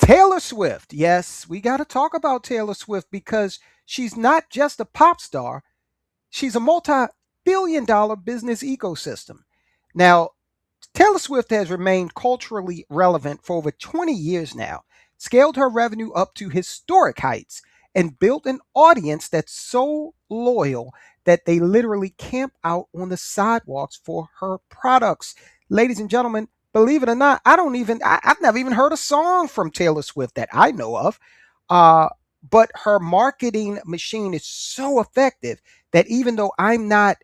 Taylor Swift. Yes, we got to talk about Taylor Swift because she's not just a pop star, she's a multi-billion-dollar business ecosystem. Now, Taylor Swift has remained culturally relevant for over 20 years now, scaled her revenue up to historic heights, and built an audience that's so loyal that they literally camp out on the sidewalks for her products. Ladies and gentlemen, believe it or not, I've never even heard a song from Taylor Swift that I know of. Uh, but her marketing machine is so effective that even though I'm not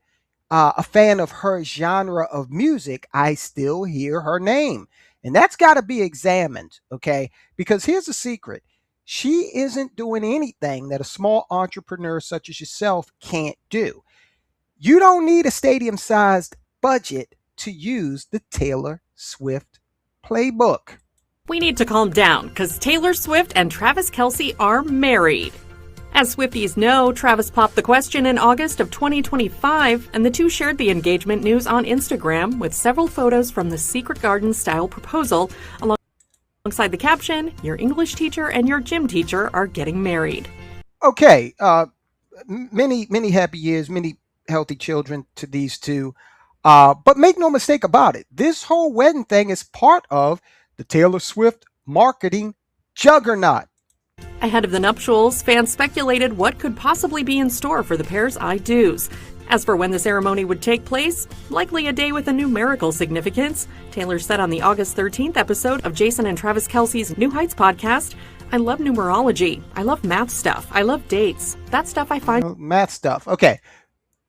a fan of her genre of music, I still hear her name. And that's got to be examined, okay? Because here's the secret: she isn't doing anything that a small entrepreneur such as yourself can't do. You don't need a stadium sized budget to use the Taylor Swift playbook. We need to calm down because Taylor Swift and Travis Kelce are married. As Swifties know, Travis popped the question in August of 2025, and the two shared the engagement news on Instagram with several photos from the Secret Garden style proposal, alongside the caption, "Your English teacher and your gym teacher are getting married." Okay, many happy years, many healthy children to these two. But make no mistake about it, this whole wedding thing is part of the Taylor Swift marketing juggernaut. Ahead of the nuptials, fans speculated what could possibly be in store for the pair's I-dos. As for when the ceremony would take place, likely a day with a numerical significance. Taylor said on the August 13th episode of Jason and Travis Kelce's New Heights podcast, "I love numerology. I love math stuff. I love dates. That stuff I find..." Math stuff. Okay.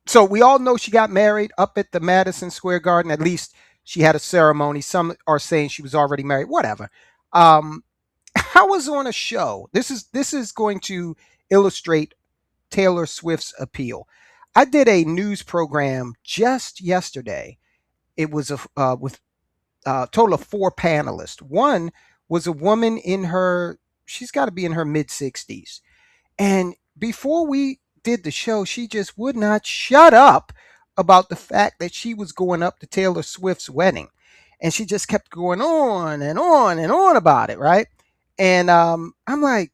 So we all know she got married up at the Madison Square Garden. At least she had a ceremony. Some are saying she was already married. Whatever. I was on a show. This is going to illustrate Taylor Swift's appeal. I did a news program just yesterday. It was with a total of four panelists. One was a woman in her, she's got to be in her mid 60s. And before we did the show, she just would not shut up about the fact that she was going up to Taylor Swift's wedding. And she just kept going on and on and on about it, right? And I'm like,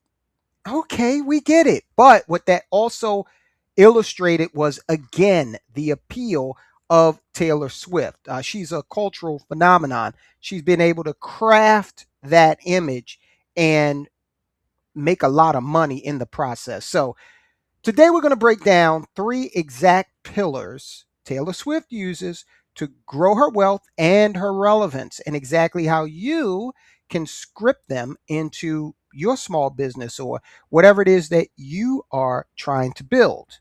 okay, we get it. But what that also illustrated was, again, the appeal of Taylor Swift. She's a cultural phenomenon. She's been able to craft that image and make a lot of money in the process. So today we're going to break down three exact pillars Taylor Swift uses to grow her wealth and her relevance, and exactly how you can script them into your small business or whatever it is that you are trying to build.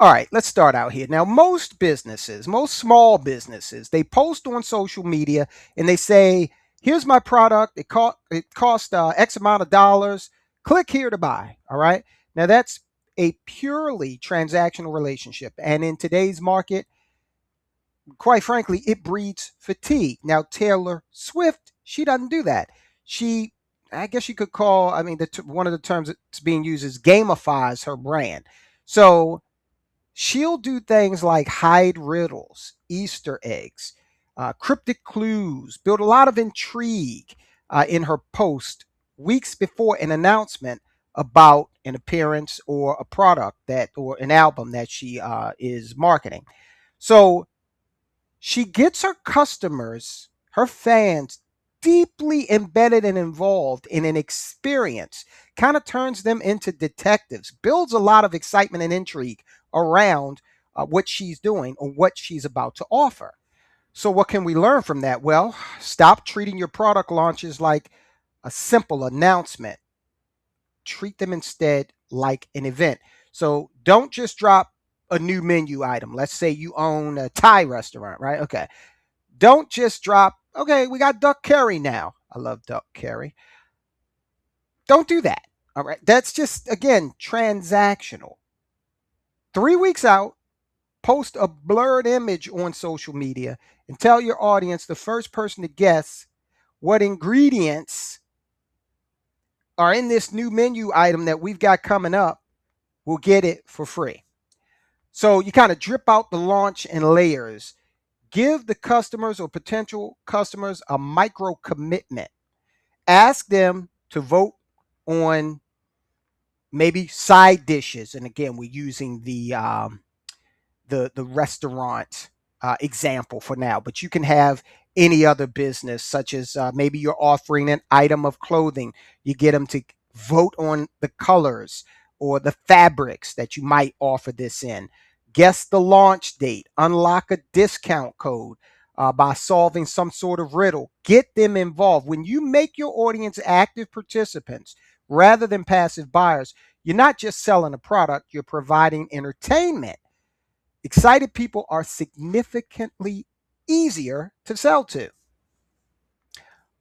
All right, let's start out here. Now, most businesses, most small businesses, they post on social media and they say, here's my product. It cost X amount of dollars. Click here to buy. All right. Now, that's a purely transactional relationship. And in today's market, quite frankly, it breeds fatigue. Now, Taylor Swift, she doesn't do that. She, I guess you could call, I mean, one of the terms that's being used is gamifies her brand. So she'll do things like hide riddles, Easter eggs, cryptic clues, build a lot of intrigue in her post weeks before an announcement about an appearance or a product or an album that she is marketing. So she gets her customers, her fans, deeply embedded and involved in an experience, kind of turns them into detectives, builds a lot of excitement and intrigue around what she's doing or what she's about to offer. So, what can we learn from that? Well, stop treating your product launches like a simple announcement. Treat them instead like an event. So, don't just drop a new menu item. Let's say you own a Thai restaurant, right? Okay. Don't just drop, okay, we got duck curry now. I love duck curry. Don't do that. All right. That's just, again, transactional. 3 weeks out, post a blurred image on social media and tell your audience the first person to guess what ingredients are in this new menu item that we've got coming up will get it for free. So you kind of drip out the launch in layers. Give the customers or potential customers a micro commitment. Ask them to vote on maybe side dishes. And again, we're using the restaurant example for now, but you can have any other business, such as maybe you're offering an item of clothing. You get them to vote on the colors or the fabrics that you might offer this in. Guess the launch date. Unlock a discount code by solving some sort of riddle. Get them involved. When you make your audience active participants rather than passive buyers, you're not just selling a product, you're providing entertainment. Excited people are significantly easier to sell to.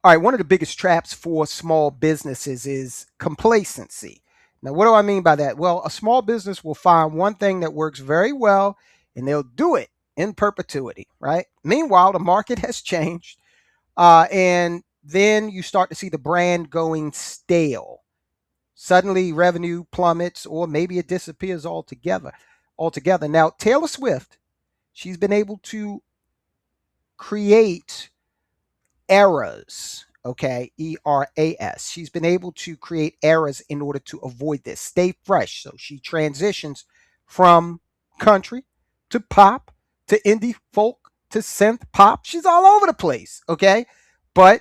All right, one of the biggest traps for small businesses is complacency. Now, what do I mean by that? Well, a small business will find one thing that works very well and they'll do it in perpetuity, right? Meanwhile, the market has changed, and then you start to see the brand going stale. Suddenly, revenue plummets, or maybe it disappears altogether. Altogether. Now, Taylor Swift, she's been able to create eras. Okay, eras. She's been able to create eras in order to avoid this. Stay fresh. So she transitions from country to pop to indie folk to synth pop. She's all over the place. Okay, but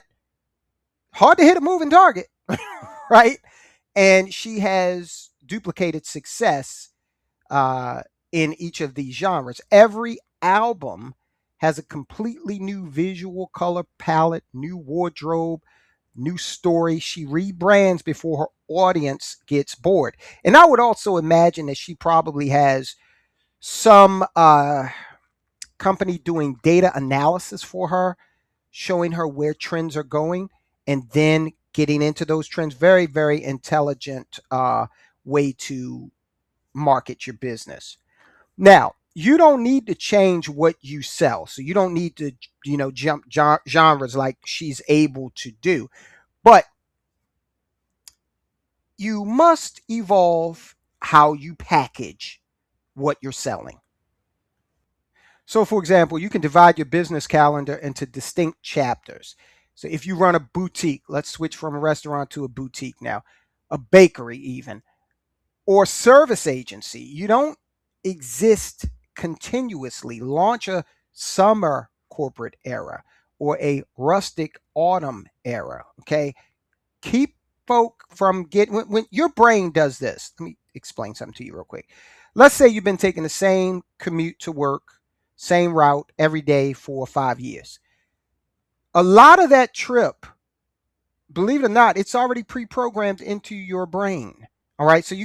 hard to hit a moving target, right? And she has duplicated success uh, in each of these genres. Every album has a completely new visual color palette, new wardrobe, new story. She rebrands before her audience gets bored. And I would also imagine that she probably has some company doing data analysis for her, showing her where trends are going, and then getting into those trends. Very, very intelligent way to market your business. Now, you don't need to change what you sell. So you don't need to, jump genres like she's able to do. But you must evolve how you package what you're selling. So, for example, you can divide your business calendar into distinct chapters. So, if you run a boutique, let's switch from a restaurant to a boutique now, a bakery, even, or service agency. You don't exist continuously. Launch a summer corporate era or a rustic autumn era. Okay. Keep folk from getting, when your brain does this. Let me explain something to you real quick. Let's say you've been taking the same commute to work, same route every day for 5 years. A lot of that trip, believe it or not, it's already pre-programmed into your brain. All right, so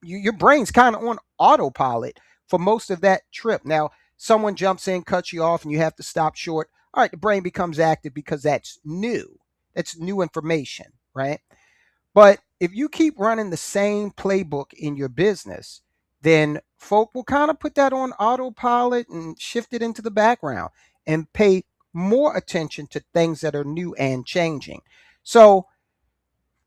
your brain's kind of on autopilot for most of that trip. Now, someone jumps in, cuts you off, and you have to stop short. All right, the brain becomes active because that's new. That's new information, right? But if you keep running the same playbook in your business, then folk will kind of put that on autopilot and shift it into the background and pay more attention to things that are new and changing. So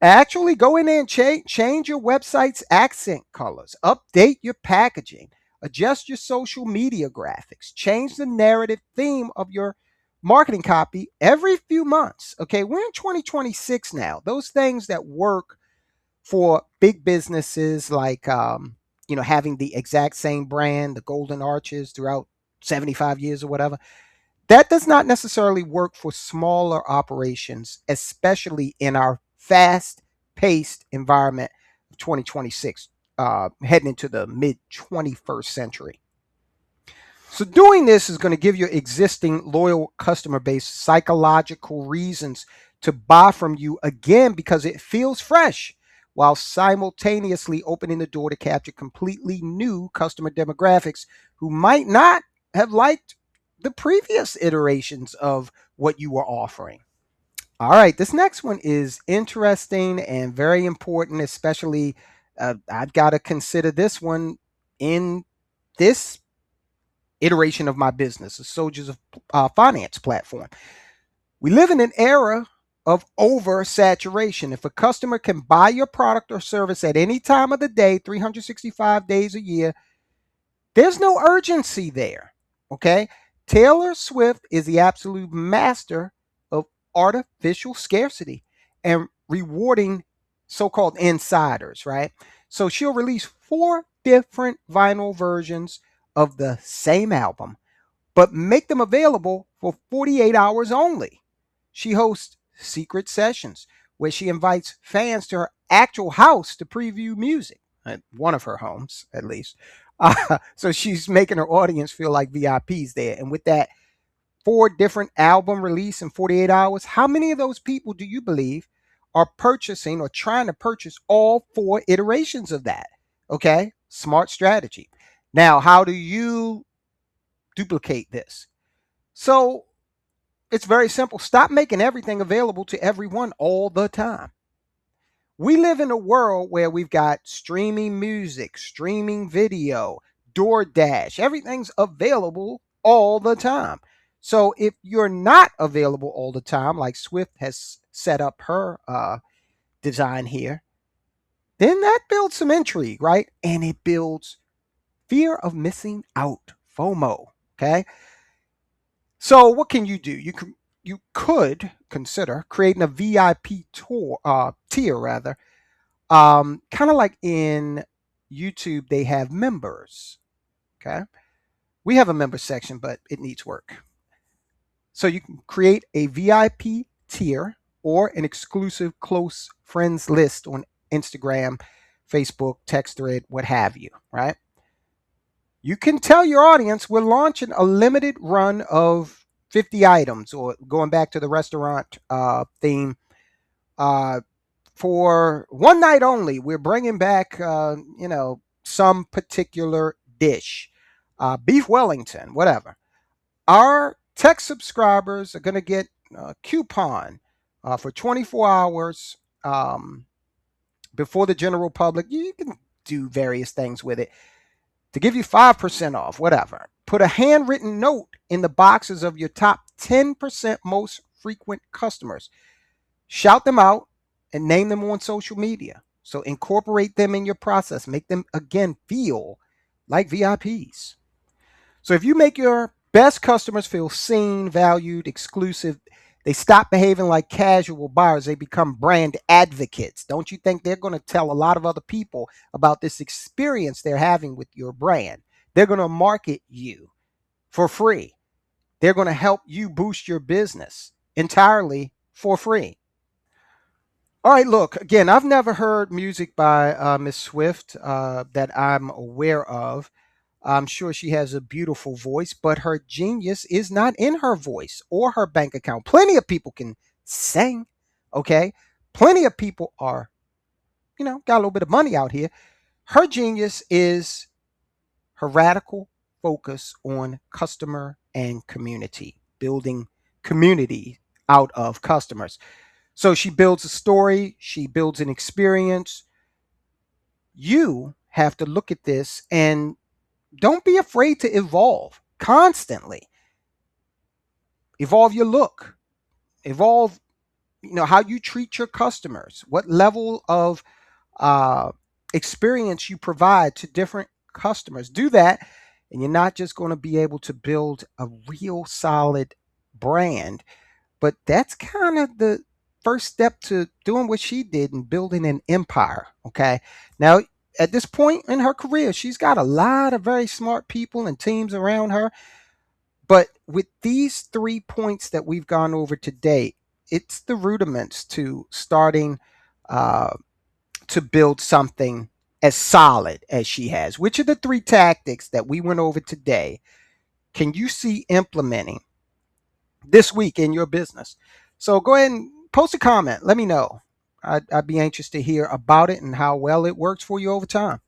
actually go in there and change your website's accent colors, update your packaging, adjust your social media graphics, change the narrative theme of your marketing copy every few months. Okay, we're in 2026 now. Those things that work for big businesses like having the exact same brand, the golden arches throughout 75 years or whatever, that does not necessarily work for smaller operations, especially in our fast paced environment of 2026, heading into the mid 21st century. So, doing this is going to give your existing loyal customer base psychological reasons to buy from you again because it feels fresh, while simultaneously opening the door to capture completely new customer demographics who might not have liked the previous iterations of what you were offering. All right, this next one is interesting and very important, especially I've got to consider this one in this iteration of my business, the Soldiers of Finance platform. We live in an era of oversaturation. If a customer can buy your product or service at any time of the day, 365 days a year, there's no urgency there. Okay. Taylor Swift is the absolute master of artificial scarcity. and rewarding so-called insiders, right? So she'll release 4 different vinyl versions of the same album, but make them available for 48 hours only. She hosts secret sessions where she invites fans to her actual house to preview music, at one of her homes at least. So she's making her audience feel like VIPs there. And with that 4 different album release in 48 hours, how many of those people do you believe are purchasing or trying to purchase all 4 iterations of that? Okay, smart strategy. Now, how do you duplicate this? So it's very simple. Stop making everything available to everyone all the time. We live in a world where we've got streaming music, streaming video, DoorDash, everything's available all the time. So if you're not available all the time, like Swift has set up her design here, then that builds some intrigue, right? And it builds fear of missing out, FOMO. Okay. So what can you do? You could consider creating a VIP tier rather. Kind of like in YouTube, they have members. Okay. We have a member section, but it needs work. So you can create a VIP tier or an exclusive close friends list on Instagram, Facebook, text thread, what have you, right? You can tell your audience we're launching a limited run of 50 items, or going back to the restaurant theme, uh, for one night only. We're bringing back, some particular dish, beef Wellington, whatever. Our tech subscribers are going to get a coupon for 24 hours before the general public. You can do various things with it to give you 5% off, whatever. Put a handwritten note in the boxes of your top 10% most frequent customers. Shout them out and name them on social media. So incorporate them in your process. Make them, again, feel like VIPs. So if you make your best customers feel seen, valued, exclusive, they stop behaving like casual buyers. They become brand advocates. Don't you think they're going to tell a lot of other people about this experience they're having with your brand? They're going to market you for free. They're going to help you boost your business entirely for free. All right, look, again, I've never heard music by Miss Swift that I'm aware of. I'm sure she has a beautiful voice, but her genius is not in her voice or her bank account. Plenty of people can sing, okay? Plenty of people are, got a little bit of money out here. Her genius is her radical focus on customer and community, building community out of customers. So she builds a story, she builds an experience. You have to look at this and don't be afraid to evolve constantly. Evolve your look, evolve, how you treat your customers, what level of uh, experience you provide to different customers. Do that, and you're not just going to be able to build a real solid brand, but that's kind of the first step to doing what she did and building an empire. Okay. Now, at this point in her career, she's got a lot of very smart people and teams around her. But with these 3 points that we've gone over today, it's the rudiments to starting uh, to build something as solid as she has. Which of the 3 tactics that we went over today can you see implementing this week in your business? So go ahead and post a comment. Let me know. I'd be anxious to hear about it and how well it works for you over time.